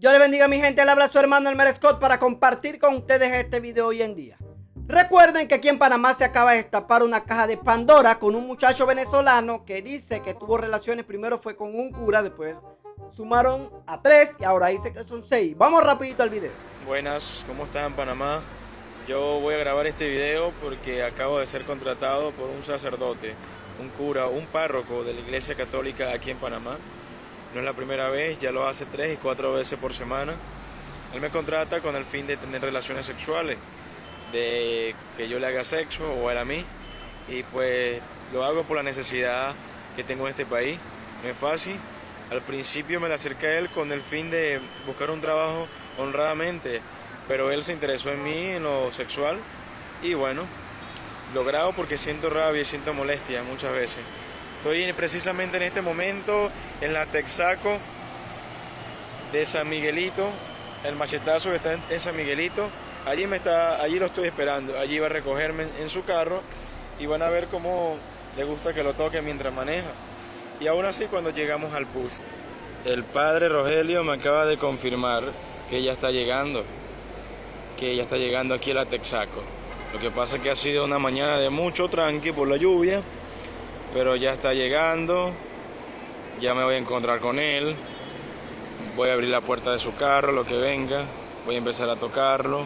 Dios le bendiga a mi gente, le habla su hermano Elmer Scott para compartir con ustedes este video hoy en día. Recuerden que aquí en Panamá se acaba de destapar una caja de Pandora con un muchacho venezolano que dice que tuvo relaciones, primero fue con un cura, después sumaron a 3 y ahora dice que son 6. Vamos rapidito al video. Buenas, ¿cómo están Panamá? Yo voy a grabar este video porque acabo de ser contratado por un sacerdote, un cura, un párroco de la Iglesia Católica aquí en Panamá. No es la primera vez, ya lo hace 3 y 4 veces por semana. Él me contrata con el fin de tener relaciones sexuales, de que yo le haga sexo o él a mí, y pues lo hago por la necesidad que tengo en este país. No es fácil. Al principio me le acerqué a él con el fin de buscar un trabajo honradamente, pero él se interesó en mí, en lo sexual, y bueno, lo grabo porque siento rabia y siento molestia muchas veces. Estoy precisamente en este momento en la Texaco de San Miguelito, el machetazo que está en San Miguelito. Allí lo estoy esperando, allí va a recogerme en su carro y van a ver cómo le gusta que lo toque mientras maneja. Y aún así cuando llegamos al bus, el padre Rogelio me acaba de confirmar que ella está llegando, aquí a la Texaco. Lo que pasa es que ha sido una mañana de mucho tranqui por la lluvia, pero ya está llegando, ya me voy a encontrar con él, voy a abrir la puerta de su carro, lo que venga, voy a empezar a tocarlo,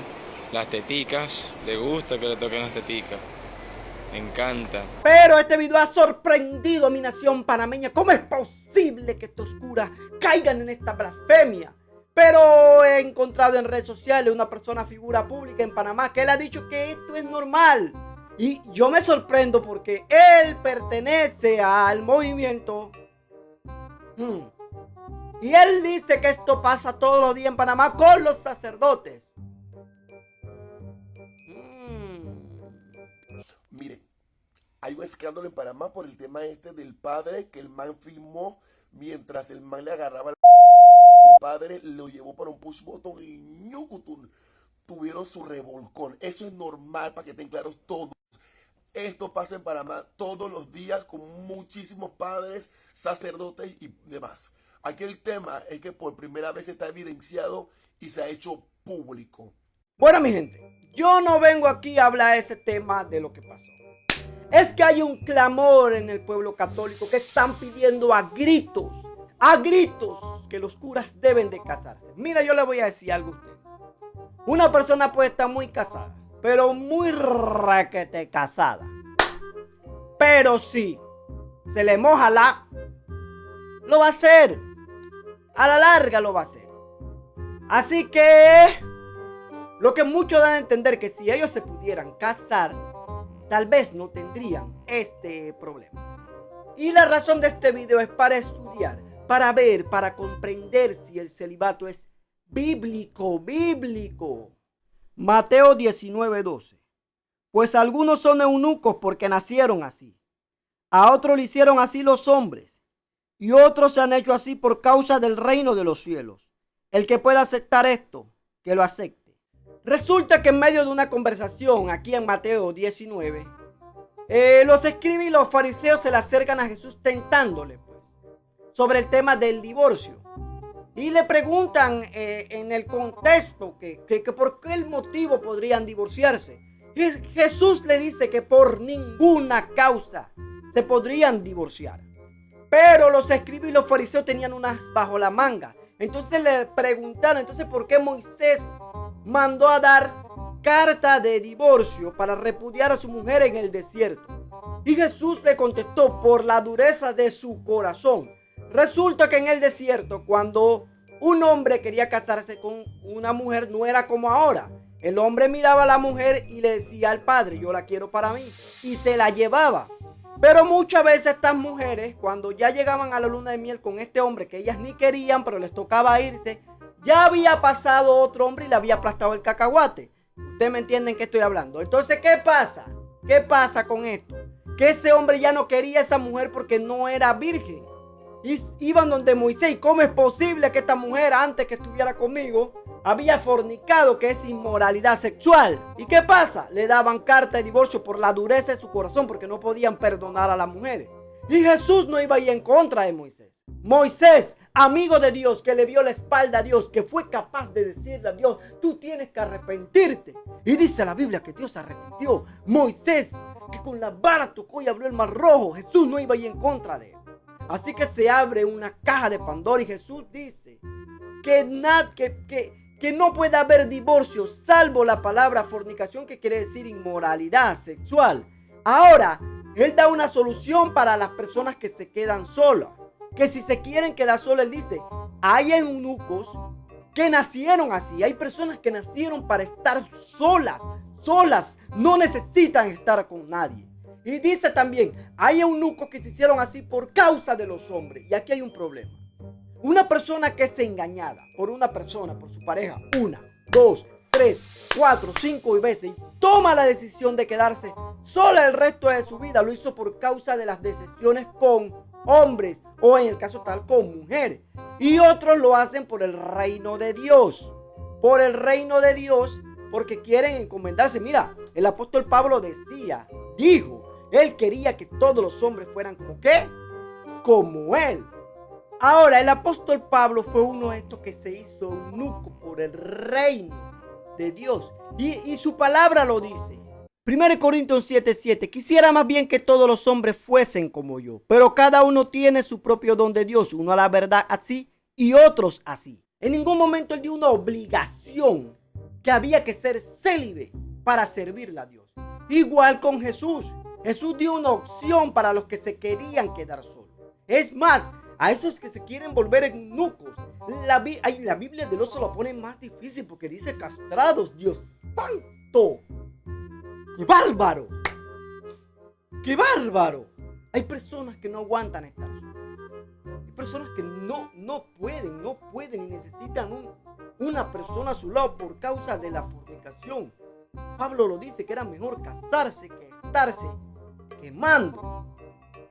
las teticas, le gusta que le toquen las teticas, me encanta. Pero este video ha sorprendido a mi nación panameña. ¿Cómo es posible que estos curas caigan en esta blasfemia? Pero he encontrado en redes sociales una persona, figura pública en Panamá, que él ha dicho que esto es normal. Y yo me sorprendo porque él pertenece al movimiento. Y él dice que esto pasa todos los días en Panamá con los sacerdotes. Miren, hay un escándalo en Panamá por el tema este del padre que el man filmó mientras el man le agarraba el padre, lo llevó para un push button y ñucutun, tuvieron su revolcón. Eso es normal, para que estén claros todos. Esto pasa en Panamá todos los días con muchísimos padres, sacerdotes y demás. Aquí el tema es que por primera vez está evidenciado y se ha hecho público. Bueno, mi gente, yo no vengo aquí a hablar de ese tema de lo que pasó. Es que hay un clamor en el pueblo católico que están pidiendo a gritos, que los curas deben de casarse. Mira, yo le voy a decir algo a usted. Una persona puede estar muy casada, pero muy raquete casada. Pero si se le moja lo va a hacer. A la larga lo va a hacer. Así que lo que muchos dan a entender que si ellos se pudieran casar, tal vez no tendrían este problema. Y la razón de este video es para estudiar, para ver, para comprender si el celibato es bíblico. Mateo 19:12. Pues algunos son eunucos porque nacieron así. A otros le hicieron así los hombres. Y otros se han hecho así por causa del reino de los cielos. El que pueda aceptar esto, que lo acepte. Resulta que en medio de una conversación aquí en Mateo 19, los escribas y los fariseos se le acercan a Jesús tentándole pues, sobre el tema del divorcio. Y le preguntan en el contexto que por qué el motivo podrían divorciarse. Y Jesús le dice que por ninguna causa se podrían divorciar. Pero los escribas y los fariseos tenían unas bajo la manga. Entonces le preguntaron, entonces ¿por qué Moisés mandó a dar carta de divorcio para repudiar a su mujer en el desierto? Y Jesús le contestó, por la dureza de su corazón. Resulta que en el desierto, cuando un hombre quería casarse con una mujer, no era como ahora. El hombre miraba a la mujer y le decía al padre, yo la quiero para mí, y se la llevaba. Pero muchas veces estas mujeres, cuando ya llegaban a la luna de miel con este hombre que ellas ni querían, pero les tocaba irse, ya había pasado otro hombre y le había aplastado el cacahuate. Ustedes me entienden que estoy hablando. Entonces, ¿qué pasa? ¿Qué pasa con esto? Que ese hombre ya no quería a esa mujer porque no era virgen. Y iban donde Moisés. ¿Y cómo es posible que esta mujer, antes que estuviera conmigo, había fornicado, que es inmoralidad sexual? ¿Y qué pasa? Le daban carta de divorcio por la dureza de su corazón, porque no podían perdonar a las mujeres. Y Jesús no iba a ir en contra de Moisés. Moisés, amigo de Dios, que le vio la espalda a Dios, que fue capaz de decirle a Dios, tú tienes que arrepentirte. Y dice la Biblia que Dios se arrepintió. Moisés, que con la vara tocó y abrió el mar rojo. Jesús no iba a ir en contra de él. Así que se abre una caja de Pandora y Jesús dice que no puede haber divorcio salvo la palabra fornicación, que quiere decir inmoralidad sexual. Ahora, Él da una solución para las personas que se quedan solas. Que si se quieren quedar solas, Él dice, hay eunucos que nacieron así. Hay personas que nacieron para estar solas, no necesitan estar con nadie. Y dice también, hay eunucos que se hicieron así por causa de los hombres. Y aquí hay un problema. Una persona que es engañada por una persona, por su pareja, 1, 2, 3, 4, 5 veces, y toma la decisión de quedarse sola el resto de su vida, lo hizo por causa de las decisiones con hombres, o en el caso tal con mujeres. Y otros lo hacen por el reino de Dios. Por el reino de Dios, porque quieren encomendarse. Mira, el apóstol Pablo dijo, él quería que todos los hombres fueran como ¿qué? Como él. Ahora, el apóstol Pablo fue uno de estos que se hizo eunuco por el reino de Dios. Y su palabra lo dice. 1 Corintios 7:7. Quisiera más bien que todos los hombres fuesen como yo, pero cada uno tiene su propio don de Dios. Uno a la verdad así y otros así. En ningún momento él dio una obligación que había que ser célibe para servirle a Dios. Igual con Jesús. Jesús dio una opción para los que se querían quedar solos. Es más, a esos que se quieren volver eunucos, la Biblia de Dios se lo pone más difícil porque dice castrados. Dios santo. ¡Qué bárbaro! ¡Qué bárbaro! Hay personas que no aguantan estar solas. Hay personas que no pueden y necesitan una persona a su lado por causa de la fornicación. Pablo lo dice que era mejor casarse que estarse quemando.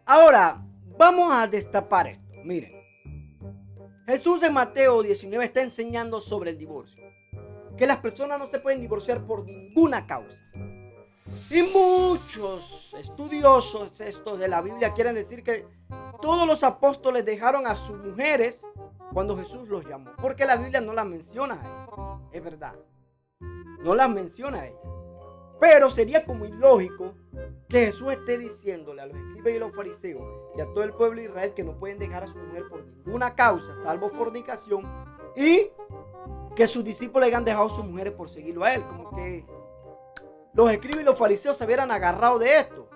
Ahora, vamos a destapar esto. Miren, Jesús en Mateo 19 está enseñando sobre el divorcio. Que las personas no se pueden divorciar por ninguna causa. Y muchos estudiosos estos de la Biblia quieren decir que todos los apóstoles dejaron a sus mujeres cuando Jesús los llamó. Porque la Biblia no las menciona a ellas. Es verdad. No las menciona a ellas. Pero sería como ilógico que Jesús esté diciéndole a los escribas y los fariseos y a todo el pueblo de Israel que no pueden dejar a su mujer por ninguna causa, salvo fornicación, y que sus discípulos hayan dejado a sus mujeres por seguirlo a él. Como que los escribas y los fariseos se hubieran agarrado de esto.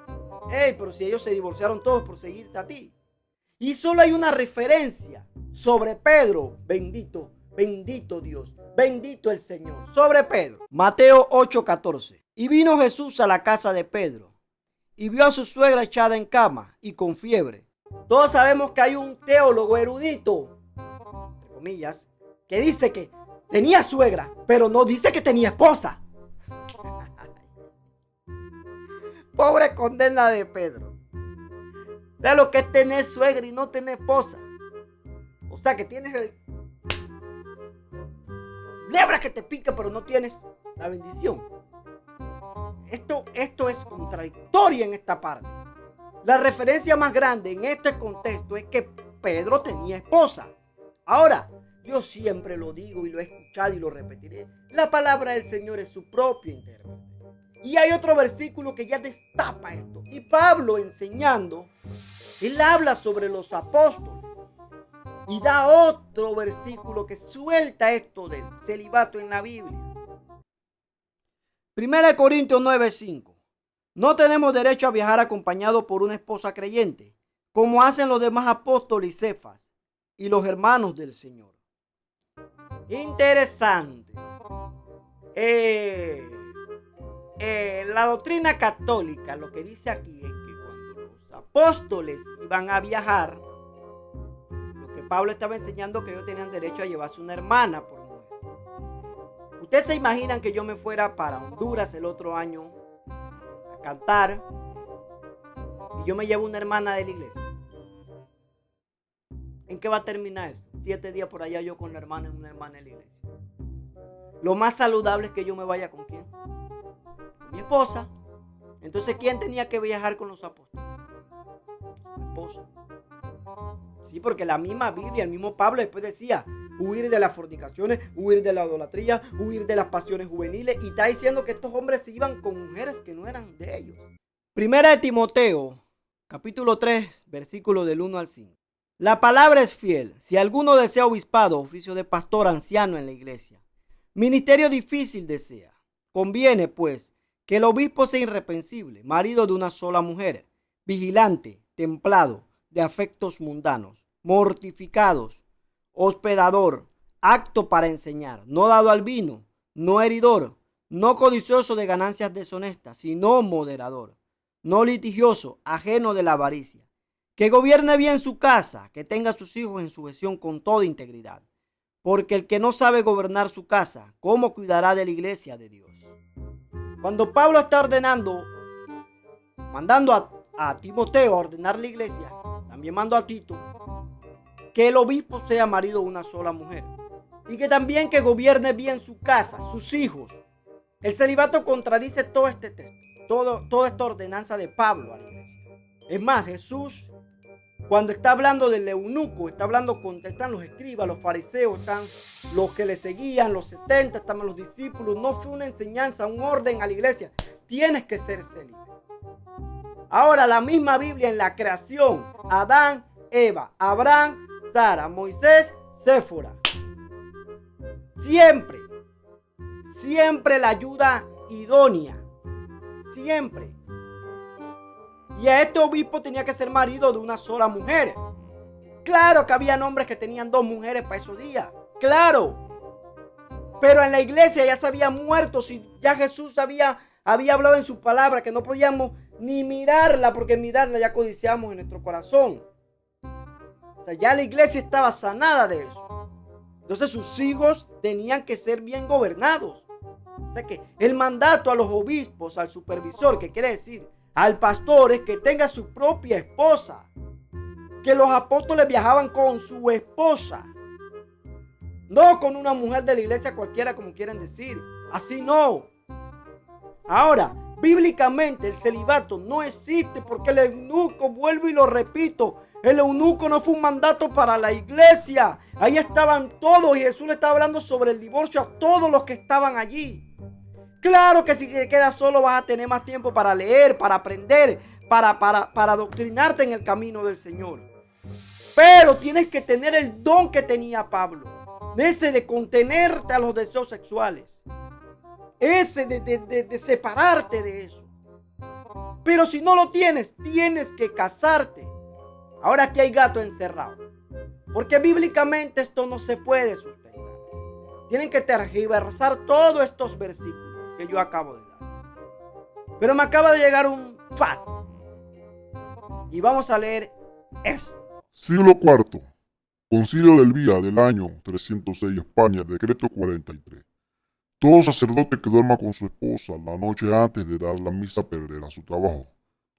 Pero si ellos se divorciaron todos por seguirte a ti. Y solo hay una referencia sobre Pedro. Bendito Dios, bendito el Señor. Sobre Pedro, Mateo 8:14. Y vino Jesús a la casa de Pedro y vio a su suegra echada en cama y con fiebre. Todos sabemos que hay un teólogo erudito, entre comillas, que dice que tenía suegra, pero no dice que tenía esposa. Pobre condena de Pedro. De lo que es tener suegra y no tener esposa. O sea que tienes lebra que te pica, pero no tienes la bendición. Esto es contradictorio en esta parte. La referencia más grande en este contexto es que Pedro tenía esposa. Ahora, yo siempre lo digo y lo he escuchado y lo repetiré. La palabra del Señor es su propio intérprete. Y hay otro versículo que ya destapa esto. Y Pablo enseñando, él habla sobre los apóstoles. Y da otro versículo que suelta esto del celibato en la Biblia. 1 Corintios 9:5. No tenemos derecho a viajar acompañados por una esposa creyente, como hacen los demás apóstoles y Cefas y los hermanos del Señor. Interesante. La doctrina católica lo que dice aquí es que cuando los apóstoles iban a viajar, Pablo estaba enseñando que ellos tenían derecho a llevarse una hermana por mujer. Ustedes se imaginan que yo me fuera para Honduras el otro año a cantar y yo me llevo una hermana de la iglesia. ¿En qué va a terminar eso? 7 días por allá yo con la hermana, una hermana de la iglesia. Lo más saludable es que yo me vaya con ¿quién? Con mi esposa. Entonces, ¿quién tenía que viajar con los apóstoles? Su esposa. Sí, porque la misma Biblia, el mismo Pablo después decía, huir de las fornicaciones, huir de la idolatría, huir de las pasiones juveniles, y está diciendo que estos hombres se iban con mujeres que no eran de ellos. Primera de Timoteo, capítulo 3, versículo del 1 al 5. La palabra es fiel. Si alguno desea obispado, oficio de pastor anciano en la iglesia, ministerio difícil desea. Conviene, pues, que el obispo sea irreprensible, marido de una sola mujer, vigilante, templado, de afectos mundanos, mortificados, hospedador, apto para enseñar, no dado al vino, no heridor, no codicioso de ganancias deshonestas, sino moderador, no litigioso, ajeno de la avaricia, que gobierne bien su casa, que tenga a sus hijos en sujeción con toda integridad. Porque el que no sabe gobernar su casa, ¿cómo cuidará de la iglesia de Dios? Cuando Pablo está mandando a Timoteo a ordenar la iglesia, también mando a Tito, que el obispo sea marido de una sola mujer. Y que también que gobierne bien su casa, sus hijos. El celibato contradice todo este texto, toda esta ordenanza de Pablo a la iglesia. Es más, Jesús, cuando está hablando del eunuco, están los escribas, los fariseos, están los que le seguían, los 70, están los discípulos. No fue una enseñanza, un orden a la iglesia. Tienes que ser célibe. Ahora la misma Biblia en la creación, Adán, Eva, Abraham, Sara, Moisés, Séfora. Siempre la ayuda idónea. Siempre. Y a este obispo tenía que ser marido de una sola mujer. Claro que había hombres que tenían 2 mujeres para esos días. Claro. Pero en la iglesia ya se había muerto. Si ya Jesús había hablado en su palabra que no podíamos ni mirarla, porque mirarla ya codiciamos en nuestro corazón. O sea, ya la iglesia estaba sanada de eso. Entonces sus hijos tenían que ser bien gobernados. O sea que el mandato a los obispos, al supervisor, que quiere decir al pastor, es que tenga su propia esposa. Que los apóstoles viajaban con su esposa. No con una mujer de la iglesia cualquiera, como quieren decir. Así no. Ahora, bíblicamente el celibato no existe, porque el eunuco, vuelvo y lo repito, el eunuco no fue un mandato para la iglesia. Ahí estaban todos y Jesús le estaba hablando sobre el divorcio a todos los que estaban allí. Claro que si te quedas solo vas a tener más tiempo para leer, para aprender, para adoctrinarte en el camino del Señor. Pero tienes que tener el don que tenía Pablo, ese de contenerte a los deseos sexuales, ese de separarte de eso. Pero si no lo tienes, tienes que casarte. Ahora aquí hay gato encerrado, porque bíblicamente esto no se puede sustentar. Tienen que tergiversar todos estos versículos que yo acabo de dar. Pero me acaba de llegar un fax y vamos a leer esto. Siglo IV. Concilio del Vía del año 306, España, decreto 43. Todo sacerdote que duerma con su esposa la noche antes de dar la misa perderá su trabajo.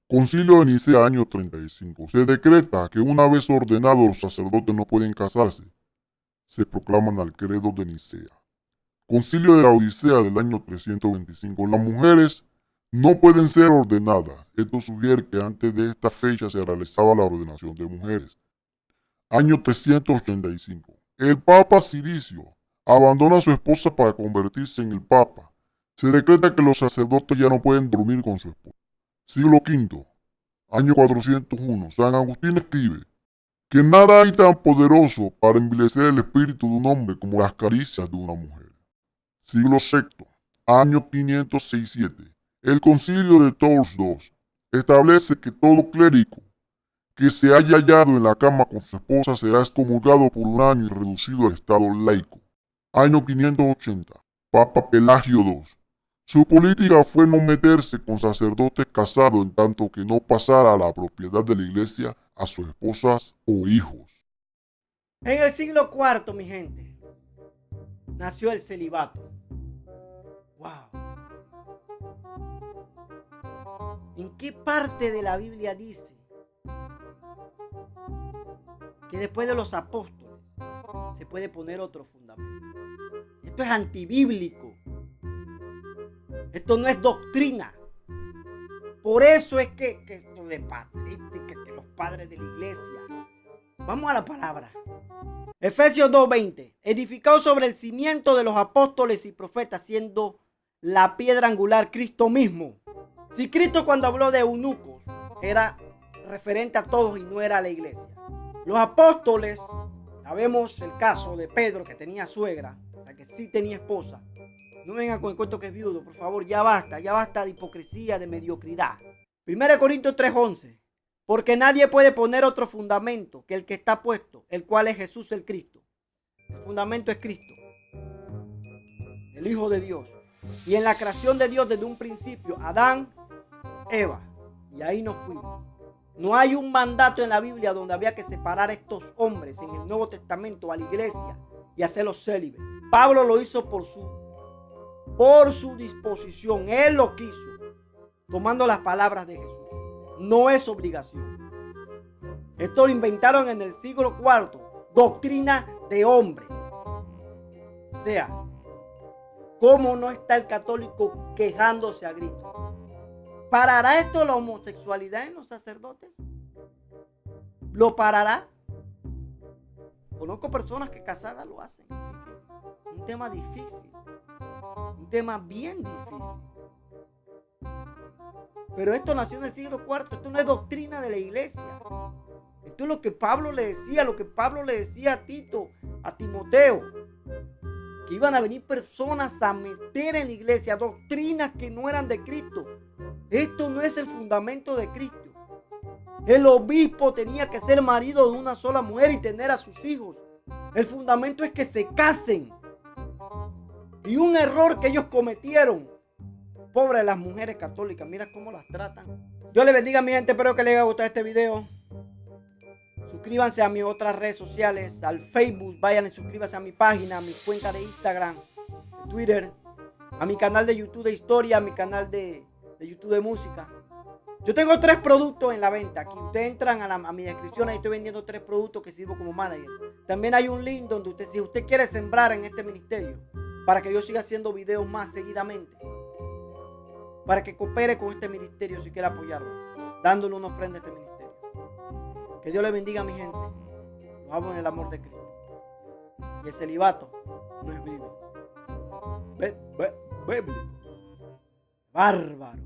Concilio de Nicea, año 35. Se decreta que una vez ordenados los sacerdotes no pueden casarse. Se proclaman al credo de Nicea. Concilio de la Odisea del año 325. Las mujeres no pueden ser ordenadas. Esto sugiere que antes de esta fecha se realizaba la ordenación de mujeres. Año 385. El Papa Ciricio abandona a su esposa para convertirse en el Papa. Se decreta que los sacerdotes ya no pueden dormir con su esposa. Siglo V. Año 401. San Agustín escribe que nada hay tan poderoso para envilecer el espíritu de un hombre como las caricias de una mujer. Siglo VI. Año 567. El Concilio de Tours II establece que todo clérigo que se haya hallado en la cama con su esposa será excomulgado por un año y reducido al estado laico. Año 580. Papa Pelagio II. Su política fue no meterse con sacerdotes casados en tanto que no pasara la propiedad de la iglesia a sus esposas o hijos. En el siglo IV, mi gente, nació el celibato. ¡Wow! ¿En qué parte de la Biblia dice que después de los apóstoles se puede poner otro fundamento? Esto es antibíblico. Esto no es doctrina. Por eso es que esto de patrística, que los padres de la iglesia. Vamos a la palabra. Efesios 2:20. Edificado sobre el cimiento de los apóstoles y profetas, siendo la piedra angular Cristo mismo. Si Cristo, cuando habló de eunucos, era referente a todos y no era a la iglesia. Los apóstoles, sabemos el caso de Pedro, que tenía suegra, o sea que sí tenía esposa. No vengan con el cuento que es viudo, por favor, ya basta de hipocresía, de mediocridad. 1 Corintios 3:11. Porque nadie puede poner otro fundamento que el que está puesto, el cual es Jesús el Cristo. El fundamento es Cristo, el Hijo de Dios. Y en la creación de Dios desde un principio, Adán, Eva, y ahí nos fuimos. No hay un mandato en la Biblia donde había que separar a estos hombres en el Nuevo Testamento a la iglesia y hacerlos célibes. Pablo lo hizo por su disposición. Él lo quiso, tomando las palabras de Jesús. No es obligación. Esto lo inventaron en el siglo IV. Doctrina de hombre. O sea, ¿cómo no está el católico quejándose a gritos? ¿Parará esto la homosexualidad en los sacerdotes? ¿Lo parará? Conozco personas que casadas lo hacen. Así que un tema difícil. Un tema bien difícil. Pero esto nació en el siglo IV. Esto no es doctrina de la iglesia. Esto es lo que Pablo le decía a Tito, a Timoteo. Que iban a venir personas a meter en la iglesia doctrinas que no eran de Cristo. Esto no es el fundamento de Cristo. El obispo tenía que ser marido de una sola mujer y tener a sus hijos. El fundamento es que se casen. Y un error que ellos cometieron. Pobres las mujeres católicas, mira cómo las tratan. Dios les bendiga, mi gente, espero que les haya gustado este video. Suscríbanse a mis otras redes sociales, al Facebook, vayan y suscríbanse a mi página, a mi cuenta de Instagram, de Twitter, a mi canal de YouTube de historia, a mi canal de YouTube de música. Yo tengo 3 productos en la venta. Aquí ustedes entran a mi descripción, ahí estoy vendiendo 3 productos que sirvo como manager. También hay un link donde si usted quiere sembrar en este ministerio, para que yo siga haciendo videos más seguidamente, para que coopere con este ministerio si quiere apoyarlo, dándole una ofrenda a este ministerio. Que Dios le bendiga a mi gente. Los amo en el amor de Cristo. Y el celibato no es bíblico. Bíblico. Bárbaro.